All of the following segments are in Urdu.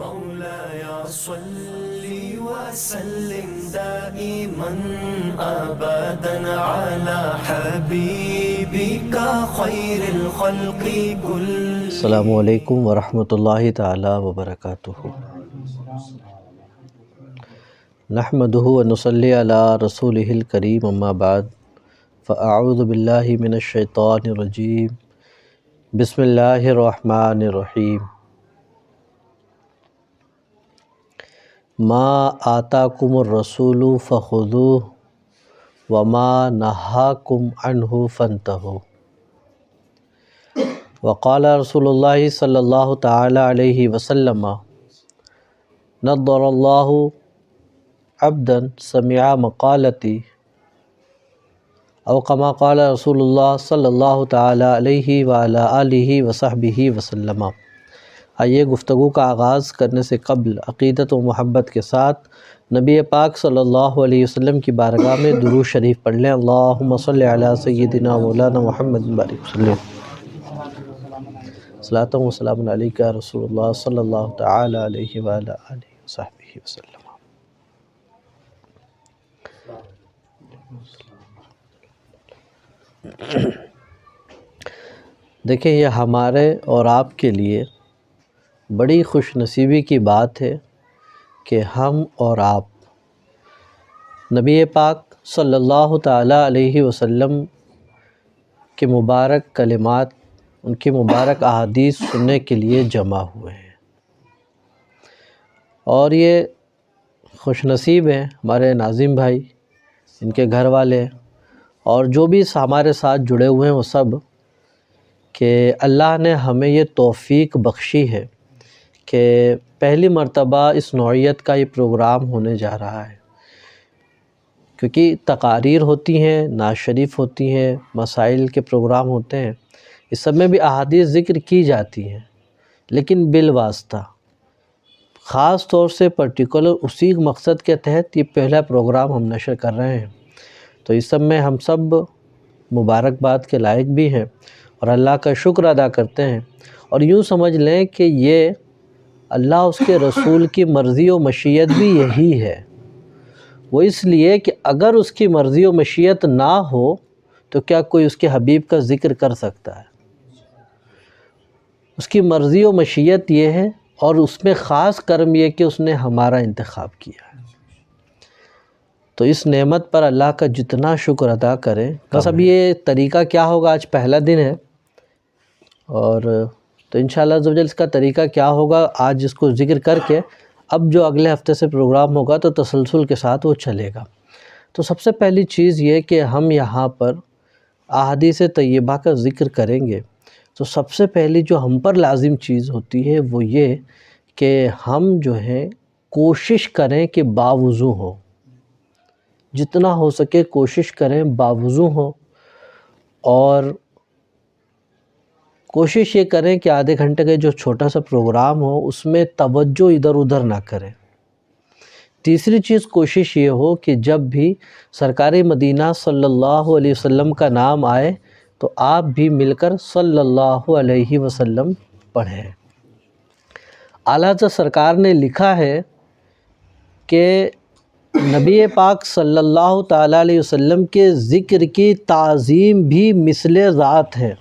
مولاي صل وسلم دائما أبدا على حبيبك خير الخلق كل. السلام علیکم ورحمۃ اللہ تعالی وبرکاتہ. نحمدہ ونصلی علی رسولہ الکریم، اما بعد فاعوذ باللہ من الشیطان الرجیم. بسم اللہ الرحمن الرحیم. ما آتاکم الرسول فخذوہ وما نہاکم عنہ فانتہوا. وقال رسول اللہ صلی اللہ تعالی علیہ وسلم نضر اللہ عبدا سمع مقالتی، او کما قال رسول اللہ صلی اللہ تعالی علیہ وعلی آلہ وصحبہ وسلم. آئیے گفتگو کا آغاز کرنے سے قبل عقیدت و محبت کے ساتھ نبی پاک صلی اللہ علیہ وسلم کی بارگاہ میں درود شریف پڑھ لیں. اللہم صلی علی سیدنا مولانا محمد بارک وسلم. صلاۃ و سلام علیک یا رسول اللہ صلی اللہ تعالی علیہ وعلی آلہ وصحبہ وسلم. دیکھیں، یہ ہمارے اور آپ کے لیے بڑی خوش نصیبی کی بات ہے کہ ہم اور آپ نبی پاک صلی اللہ تعالی علیہ وسلم کے مبارک کلمات، ان کی مبارک احادیث سننے کے لیے جمع ہوئے ہیں. اور یہ خوش نصیب ہیں ہمارے ناظم بھائی، ان کے گھر والے، اور جو بھی ہمارے ساتھ جڑے ہوئے ہیں وہ سب، کہ اللہ نے ہمیں یہ توفیق بخشی ہے کہ پہلی مرتبہ اس نوعیت کا یہ پروگرام ہونے جا رہا ہے. کیونکہ تقاریر ہوتی ہیں، نعت شریف ہوتی ہیں، مسائل کے پروگرام ہوتے ہیں، اس سب میں بھی احادیث ذکر کی جاتی ہیں، لیکن بالواسطہ خاص طور سے پرٹیکولر اسی مقصد کے تحت یہ پہلا پروگرام ہم نشر کر رہے ہیں. تو اس سب میں ہم سب مبارکباد کے لائق بھی ہیں اور اللہ کا شکر ادا کرتے ہیں. اور یوں سمجھ لیں کہ یہ اللہ اس کے رسول کی مرضی و مشیت بھی یہی ہے. وہ اس لیے کہ اگر اس کی مرضی و مشیت نہ ہو تو کیا کوئی اس کے حبیب کا ذکر کر سکتا ہے؟ اس کی مرضی و مشیت یہ ہے، اور اس میں خاص کرم یہ کہ اس نے ہمارا انتخاب کیا ہے. تو اس نعمت پر اللہ کا جتنا شکر ادا کریں. بس اب یہ طریقہ کیا ہوگا، آج پہلا دن ہے، اور تو انشاءاللہ عز و جل اس کا طریقہ کیا ہوگا آج اس کو ذکر کر کے اب جو اگلے ہفتے سے پروگرام ہوگا تو تسلسل کے ساتھ وہ چلے گا. تو سب سے پہلی چیز یہ کہ ہم یہاں پر احادیث طیبہ کا ذکر کریں گے. تو سب سے پہلی جو ہم پر لازم چیز ہوتی ہے وہ یہ کہ ہم جو ہیں کوشش کریں کہ باوضو ہوں، جتنا ہو سکے کوشش کریں باوضو ہوں، اور کوشش یہ کریں کہ آدھے گھنٹے کا جو چھوٹا سا پروگرام ہو اس میں توجہ ادھر ادھر نہ کریں. تیسری چیز کوشش یہ ہو کہ جب بھی سرکار مدینہ صلی اللہ علیہ وسلم کا نام آئے تو آپ بھی مل کر صلی اللہ علیہ وسلم پڑھیں. اعلیٰ حضرت سرکار نے لکھا ہے کہ نبی پاک صلی اللہ تعالیٰ علیہ وسلم کے ذکر کی تعظیم بھی مثل ذات ہے.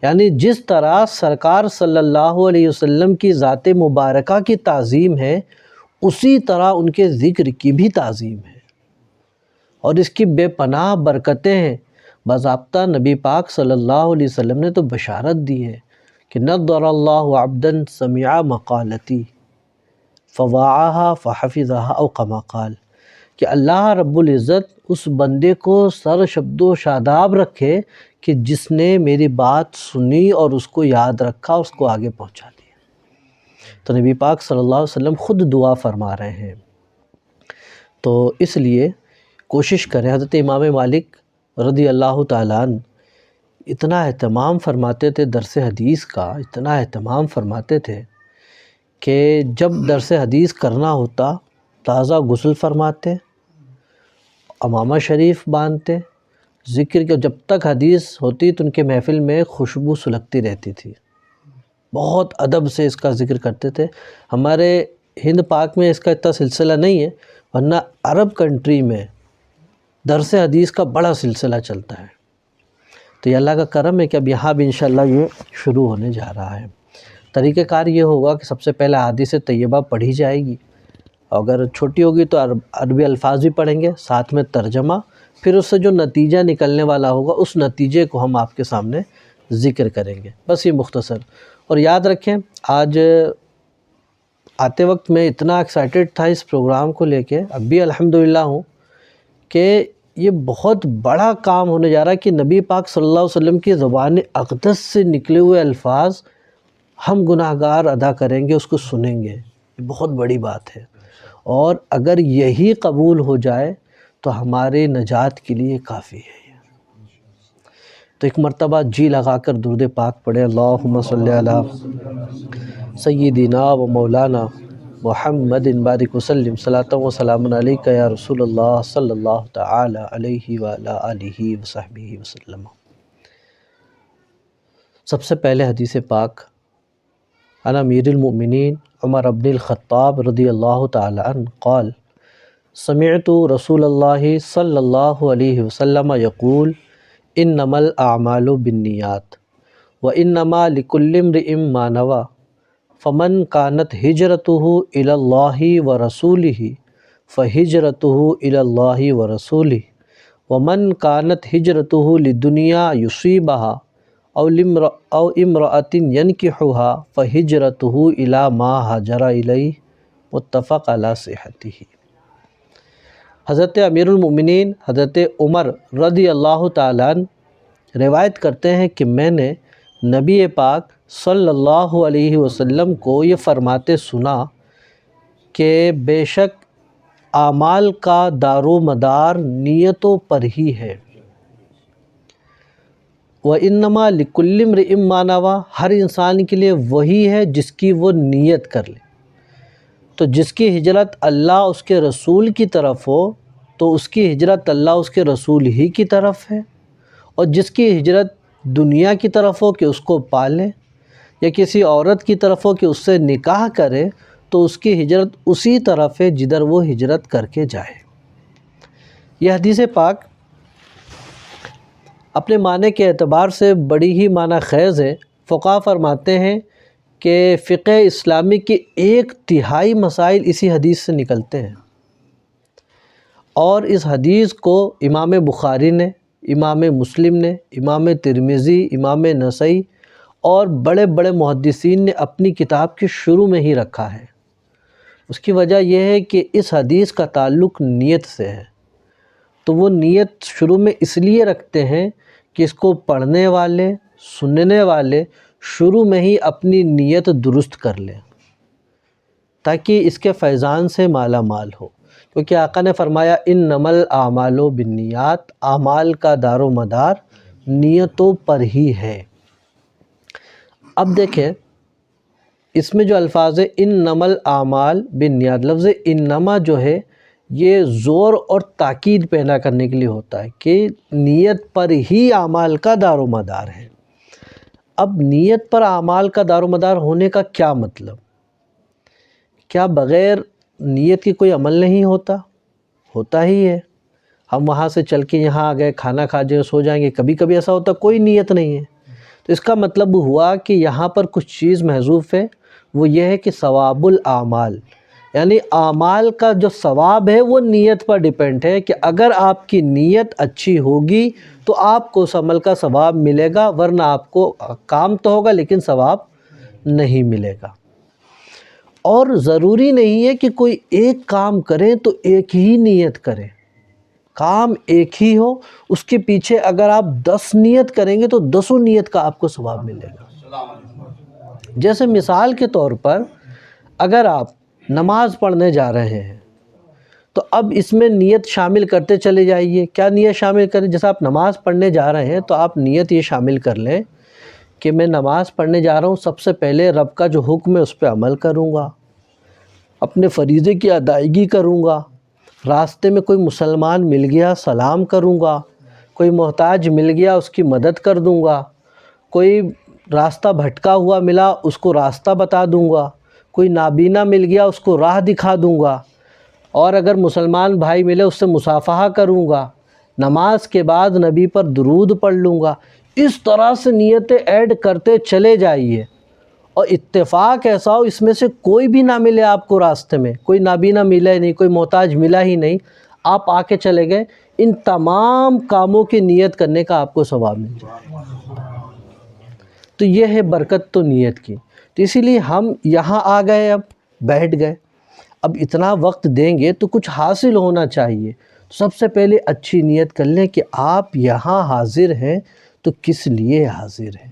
یعنی جس طرح سرکار صلی اللہ علیہ وسلم کی ذات مبارکہ کی تعظیم ہے، اسی طرح ان کے ذکر کی بھی تعظیم ہے، اور اس کی بے پناہ برکتیں ہیں. باضابطہ نبی پاک صلی اللہ علیہ وسلم نے تو بشارت دی ہے کہ نضر اللہ عبدا سمع مقالتی فوعاها فحفظها او کما قال، کہ اللہ رب العزت اس بندے کو سر شبد و شاداب رکھے کہ جس نے میری بات سنی اور اس کو یاد رکھا، اس کو آگے پہنچا دیا. تو نبی پاک صلی اللہ علیہ وسلم خود دعا فرما رہے ہیں. تو اس لیے کوشش کریں. حضرت امام مالک رضی اللہ تعالیٰ عنہ اتنا اہتمام فرماتے تھے درس حدیث کا، اتنا اہتمام فرماتے تھے کہ جب درس حدیث کرنا ہوتا تازہ غسل فرماتے، عمامہ شریف باندھتے، ذکر کے جب تک حدیث ہوتی تو ان کے محفل میں خوشبو سلگتی رہتی تھی. بہت ادب سے اس کا ذکر کرتے تھے۔ ہمارے ہند پاک میں اس کا اتنا سلسلہ نہیں ہے، ورنہ عرب کنٹری میں درس حدیث کا بڑا سلسلہ چلتا ہے۔ تو یہ اللہ کا کرم ہے کہ اب یہاں بھی انشاءاللہ یہ شروع ہونے جا رہا ہے۔ طریقہ کار یہ ہوگا کہ سب سے پہلے احادیث طیبہ پڑھی جائے گی، اگر چھوٹی ہوگی تو عربی الفاظ بھی پڑھیں گے، ساتھ میں ترجمہ، پھر اس سے جو نتیجہ نکلنے والا ہوگا اس نتیجے کو ہم آپ کے سامنے ذکر کریں گے۔ بس یہ مختصر۔ اور یاد رکھیں، آج آتے وقت میں اتنا ایکسائٹڈ تھا اس پروگرام کو لے کے، اب بھی الحمدللہ ہوں کہ یہ بہت بڑا کام ہونے جا رہا ہے کہ نبی پاک صلی اللہ علیہ وسلم کی زبان اقدس سے نکلے ہوئے الفاظ ہم گناہگار ادا کریں گے، اس کو سنیں گے۔ یہ بہت بڑی بات ہے، اور اگر یہی قبول ہو جائے تو ہمارے نجات کے لیے کافی ہے۔ تو ایک مرتبہ جی لگا کر درود پاک پڑھیں، اللہم صلی علی سیدنا و مولانا محمد بارک وسلم، صلاۃ و سلام علیک یا رسول اللہ صلی اللہ تعالی علیہ وعلی آلہ وصحبہ وسلم۔ سب سے پہلے حدیث پاک عن امیر المؤمنین عمر بن الخطاب رضی اللہ تعالی عنہ قال سمعت رسول اللہ صلی اللہ علیہ وسلم یقول انما الاعمال بالنیات وانما لکل امرئ ما نوى فمن كانت هجرته الى الله ورسوله فهجرته الى الله ورسوله ومن كانت هجرته لدنيا يصيبها او امرأة ينكحها فهجرته الى ما هاجر اليه متفق علی صحته۔ حضرت امیر المؤمنین حضرت عمر رضی اللہ تعالیٰ عنہ روایت کرتے ہیں کہ میں نے نبی پاک صلی اللہ علیہ وسلم کو یہ فرماتے سنا کہ بے شک اعمال کا دار و مدار نیتوں پر ہی ہے۔ وَإِنَّمَا لِكُلِّ امْرِئٍ مَا نَوَى، ہر انسان کے لیے وہی ہے جس کی وہ نیت کر لے۔ تو جس کی ہجرت اللہ اس کے رسول کی طرف ہو تو اس کی ہجرت اللہ اس کے رسول ہی کی طرف ہے، اور جس کی ہجرت دنیا کی طرف ہو کہ اس کو پالے، یا کسی عورت کی طرف ہو کہ اس سے نکاح کرے، تو اس کی ہجرت اسی طرف ہے جدھر وہ ہجرت کر کے جائے۔ یہ حدیث پاک اپنے معنی کے اعتبار سے بڑی ہی معنی خیز ہے۔ فقہا فرماتے ہیں کہ فقہ اسلامی کے 1/3 مسائل اسی حدیث سے نکلتے ہیں، اور اس حدیث کو امام بخاری نے، امام مسلم نے، امام ترمذی، امام نسائی اور بڑے بڑے محدثین نے اپنی کتاب کے شروع میں ہی رکھا ہے۔ اس کی وجہ یہ ہے کہ اس حدیث کا تعلق نیت سے ہے، تو وہ نیت شروع میں اس لیے رکھتے ہیں کہ اس کو پڑھنے والے، سننے والے شروع میں ہی اپنی نیت درست کر لیں تاکہ اس کے فیضان سے مالا مال ہو، کیونکہ آقا نے فرمایا انما الاعمال بالنیات، اعمال کا دار و مدار نیتوں پر ہی ہے۔ اب دیکھیں اس میں جو الفاظ ہے انما الاعمال بالنیات، لفظ انما جو ہے یہ زور اور تاکید پیدا کرنے کے لیے ہوتا ہے کہ نیت پر ہی اعمال کا دار و مدار ہے۔ اب نیت پر اعمال کا دار و مدار ہونے کا کیا مطلب؟ کیا بغیر نیت کی کوئی عمل نہیں ہوتا؟ ہوتا ہی ہے۔ ہم وہاں سے چل کے یہاں آ گئے، کھانا کھا جائیں، سو جائیں گے، کبھی کبھی ایسا ہوتا کوئی نیت نہیں ہے، تو اس کا مطلب ہوا کہ یہاں پر کچھ چیز محذوف ہے، وہ یہ ہے کہ ثواب الاعمال، یعنی اعمال کا جو ثواب ہے وہ نیت پر ڈیپینڈ ہے کہ اگر آپ کی نیت اچھی ہوگی تو آپ کو اس عمل کا ثواب ملے گا، ورنہ آپ کو کام تو ہوگا لیکن ثواب نہیں ملے گا۔ اور ضروری نہیں ہے کہ کوئی ایک کام کرے تو ایک ہی نیت کرے، کام ایک ہی ہو، اس کے پیچھے اگر آپ 10 نیت کریں گے تو 10 نیت کا آپ کو ثواب ملے گا۔ جیسے مثال کے طور پر اگر آپ نماز پڑھنے جا رہے ہیں تو اب اس میں نیت شامل کرتے چلے جائیے۔ کیا نیت شامل کریں؟ جیسے آپ نماز پڑھنے جا رہے ہیں تو آپ نیت یہ شامل کر لیں کہ میں نماز پڑھنے جا رہا ہوں، سب سے پہلے رب کا جو حکم ہے اس پہ عمل کروں گا، اپنے فریضے کی ادائیگی کروں گا، راستے میں کوئی مسلمان مل گیا سلام کروں گا، کوئی محتاج مل گیا اس کی مدد کر دوں گا، کوئی راستہ بھٹکا ہوا ملا اس کو راستہ بتا دوں گا، کوئی نابینا مل گیا اس کو راہ دکھا دوں گا، اور اگر مسلمان بھائی ملے اس سے مصافحہ کروں گا، نماز کے بعد نبی پر درود پڑھ لوں گا۔ اس طرح سے نیتیں ایڈ کرتے چلے جائیے، اور اتفاق ایسا ہو اس میں سے کوئی بھی نہ ملے آپ کو، راستے میں کوئی نابینا ملا ہی نہیں، کوئی محتاج ملا ہی نہیں، آپ آ کے چلے گئے، ان تمام کاموں کی نیت کرنے کا آپ کو ثواب مل جائے۔ تو یہ ہے برکت تو نیت کی۔ تو اسی لیے ہم یہاں آ گئے، اب بیٹھ گئے، اب اتنا وقت دیں گے تو کچھ حاصل ہونا چاہیے۔ سب سے پہلے اچھی نیت کر لیں کہ آپ یہاں حاضر ہیں تو کس لیے حاضر ہیں۔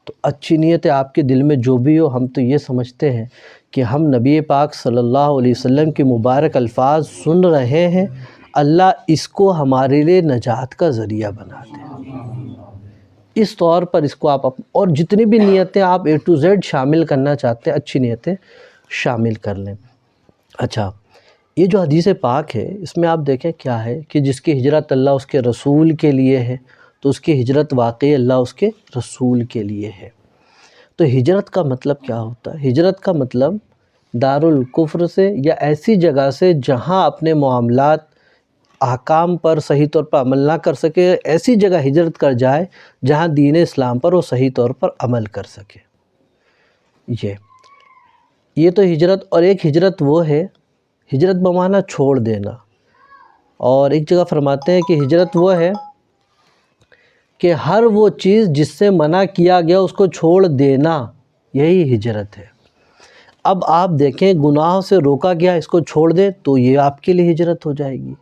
تو اچھی نیت آپ کے دل میں جو بھی ہو، ہم تو یہ سمجھتے ہیں کہ ہم نبی پاک صلی اللہ علیہ وسلم کے مبارک الفاظ سن رہے ہیں، اللہ اس کو ہمارے لیے نجات کا ذریعہ بنا دے۔ اس طور پر اس کو آپ اور جتنی بھی نیتیں آپ A to Z شامل کرنا چاہتے ہیں، اچھی نیتیں شامل کر لیں۔ اچھا، یہ جو حدیث پاک ہے اس میں آپ دیکھیں کیا ہے کہ جس کی ہجرت اللہ اس کے رسول کے لیے ہے تو اس کی ہجرت واقعی اللہ اس کے رسول کے لیے ہے۔ تو ہجرت کا مطلب کیا ہوتا ہے؟ ہجرت کا مطلب دارالکفر سے یا ایسی جگہ سے جہاں اپنے معاملات احکام پر صحیح طور پر عمل نہ کر سکے، ایسی جگہ ہجرت کر جائے جہاں دین اسلام پر وہ صحیح طور پر عمل کر سکے۔ یہ تو ہجرت، اور ایک ہجرت وہ ہے، ہجرت بمعنی چھوڑ دینا، اور ایک جگہ فرماتے ہیں کہ ہجرت وہ ہے کہ ہر وہ چیز جس سے منع کیا گیا اس کو چھوڑ دینا، یہی ہجرت ہے۔ اب آپ دیکھیں گناہوں سے روکا گیا، اس کو چھوڑ دیں تو یہ آپ کے لیے ہجرت ہو جائے گی۔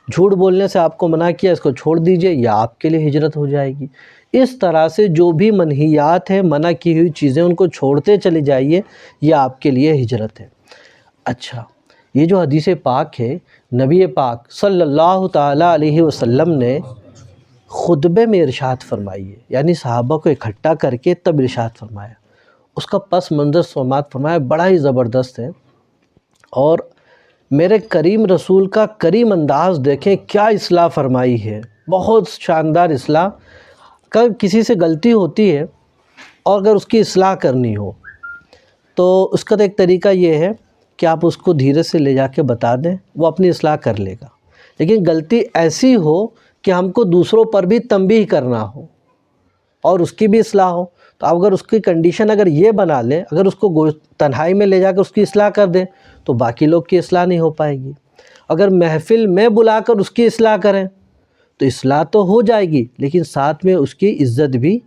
جھوٹ بولنے سے آپ کو منع کیا، اس کو چھوڑ دیجئے، یہ آپ کے لیے ہجرت ہو جائے گی۔ اس طرح سے جو بھی منہیات ہیں، منع کی ہوئی چیزیں، ان کو چھوڑتے چلے جائیے، یہ آپ کے لیے ہجرت ہے۔ اچھا، یہ جو حدیث پاک ہے نبی پاک صلی اللہ تعالیٰ علیہ وسلم نے خطبے میں ارشاد فرمائی ہے، یعنی صحابہ کو اکٹھا کر کے تب ارشاد فرمایا۔ اس کا پس منظر سماعت فرمایا، بڑا ہی زبردست ہے، اور میرے کریم رسول کا کریم انداز دیکھیں کیا اصلاح فرمائی ہے، بہت شاندار اصلاح۔ کسی سے غلطی ہوتی ہے اور اگر اس کی اصلاح کرنی ہو تو اس کا ایک طریقہ یہ ہے کہ آپ اس کو دھیرے سے لے جا کے بتا دیں، وہ اپنی اصلاح کر لے گا۔ لیکن غلطی ایسی ہو کہ ہم کو دوسروں پر بھی تنبیہ کرنا ہو اور اس کی بھی اصلاح ہو، تو آپ اگر اس کی کنڈیشن اگر یہ بنا لیں، اگر اس کو تنہائی میں لے جا کے اس کی اصلاح کر دیں تو باقی لوگ کی اصلاح نہیں ہو پائے گی۔ اگر محفل میں بلا کر اس کی اصلاح کریں تو اصلاح تو ہو جائے گی، لیکن ساتھ میں اس کی عزت بھی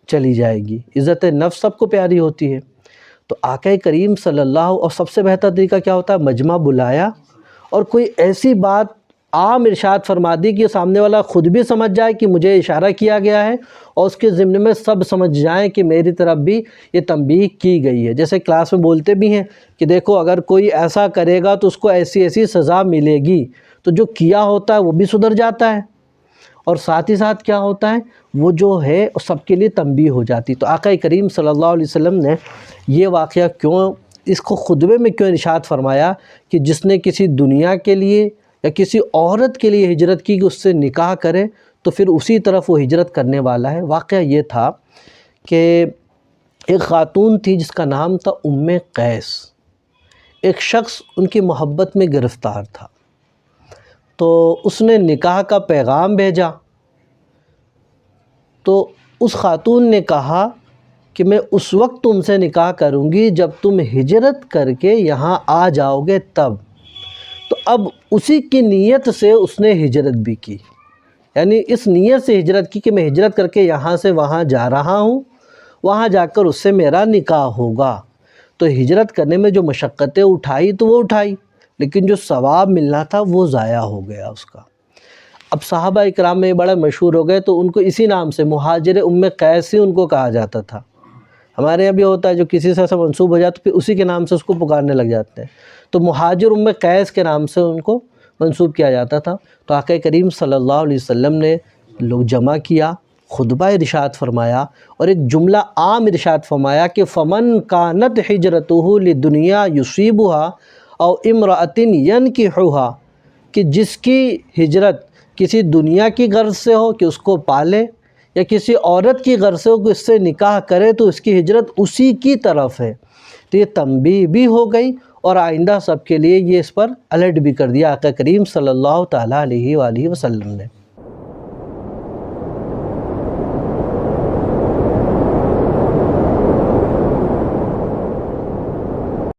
چلی جائے گی۔ عزت نفس سب کو پیاری ہوتی ہے۔ تو آقا کریم صلی اللہ، اور سب سے بہتر طریقہ کیا ہوتا ہے؟ مجمع بلایا اور کوئی ایسی بات عام ارشاد فرما دی کہ سامنے والا خود بھی سمجھ جائے کہ مجھے اشارہ کیا گیا ہے، اور اس کے ضمن میں سب سمجھ جائیں کہ میری طرف بھی یہ تنبیہ کی گئی ہے۔ جیسے کلاس میں بولتے بھی ہیں کہ دیکھو اگر کوئی ایسا کرے گا تو اس کو ایسی ایسی سزا ملے گی، تو جو کیا ہوتا ہے وہ بھی سدھر جاتا ہے، اور ساتھ ہی ساتھ کیا ہوتا ہے، وہ جو ہے سب کے لیے تنبیہ ہو جاتی۔ تو آقا کریم صلی اللہ علیہ وسلم نے یہ واقعہ کیوں، اس کو خطبے میں کیوں ارشاد فرمایا کہ جس نے کسی دنیا کے لیے یا کسی عورت کے لیے ہجرت کی کہ اس سے نکاح کرے تو پھر اسی طرف وہ ہجرت کرنے والا ہے۔ واقعہ یہ تھا کہ ایک خاتون تھی جس کا نام تھا ام قیس۔ ایک شخص ان کی محبت میں گرفتار تھا، تو اس نے نکاح کا پیغام بھیجا، تو اس خاتون نے کہا کہ میں اس وقت تم سے نکاح کروں گی جب تم ہجرت کر کے یہاں آ جاؤ گے تب۔ تو اب اسی کی نیت سے اس نے ہجرت بھی کی، یعنی اس نیت سے ہجرت کی کہ میں ہجرت کر کے یہاں سے وہاں جا رہا ہوں، وہاں جا کر اس سے میرا نکاح ہوگا۔ تو ہجرت کرنے میں جو مشقتیں اٹھائی تو وہ اٹھائی، لیکن جو ثواب ملنا تھا وہ ضائع ہو گیا اس کا۔ اب صحابہ اکرام میں بڑا مشہور ہو گئے تو ان کو اسی نام سے مہاجر ام قیس ہی ان کو کہا جاتا تھا۔ ہمارے یہاں بھی ہوتا ہے جو کسی سے ایسا منسوب ہو جاتا ہے پھر اسی کے نام سے اس کو پکارنے لگ جاتے ہیں، تو مہاجر ام قیس کے نام سے ان کو منسوب کیا جاتا تھا۔ تو آقا کریم صلی اللہ علیہ وسلم نے لوگ جمع کیا، خطبہ ارشاد فرمایا اور ایک جملہ عام ارشاد فرمایا کہ فمن کانت ہجرتہ لدنیا یصیبها او امرأۃ ینکحها، کہ جس کی ہجرت کسی دنیا کی غرض سے ہو کہ اس کو پالے، یا کسی عورت کی غرض سے وہ اس سے نکاح کرے تو اس کی ہجرت اسی کی طرف ہے۔ تو یہ تنبیہ بھی ہو گئی اور آئندہ سب کے لیے یہ اس پر الرٹ بھی کر دیا آقا کریم صلی اللہ تعالیٰ علیہ وآلہ وسلم نے۔